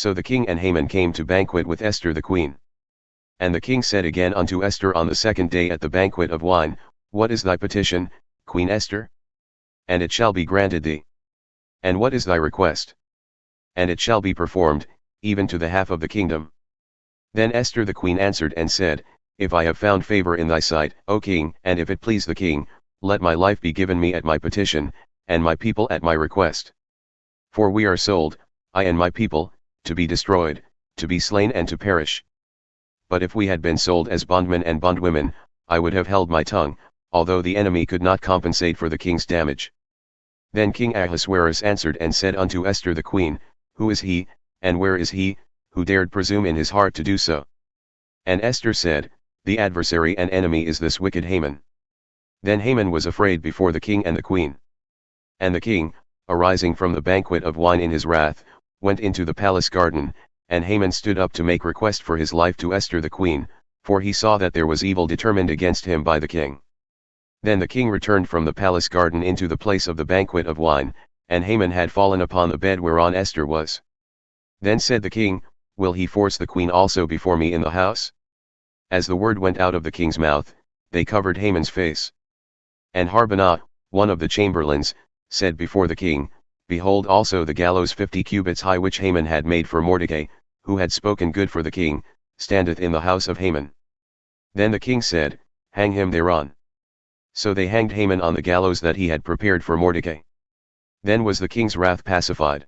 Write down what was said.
So the king and Haman came to banquet with Esther the queen. And the king said again unto Esther on the second day at the banquet of wine, What is thy petition, Queen Esther? And it shall be granted thee. And what is thy request? And it shall be performed, even to the half of the kingdom. Then Esther the queen answered and said, If I have found favor in thy sight, O king, and if it please the king, let my life be given me at my petition, and my people at my request. For we are sold, I and my people, to be destroyed, to be slain and to perish. But if we had been sold as bondmen and bondwomen, I would have held my tongue, although the enemy could not compensate for the king's damage. Then King Ahasuerus answered and said unto Esther the queen, Who is he, and where is he, who dared presume in his heart to do so? And Esther said, The adversary and enemy is this wicked Haman. Then Haman was afraid before the king and the queen. And the king, arising from the banquet of wine in his wrath, went into the palace garden, and Haman stood up to make request for his life to Esther the queen, for he saw that there was evil determined against him by the king. Then the king returned from the palace garden into the place of the banquet of wine, and Haman had fallen upon the bed whereon Esther was. Then said the king, Will he force the queen also before me in the house? As the word went out of the king's mouth, they covered Haman's face. And Harbonah, one of the chamberlains, said before the king, Behold also the gallows 50 cubits high which Haman had made for Mordecai, who had spoken good for the king, standeth in the house of Haman. Then the king said, Hang him thereon. So they hanged Haman on the gallows that he had prepared for Mordecai. Then was the king's wrath pacified.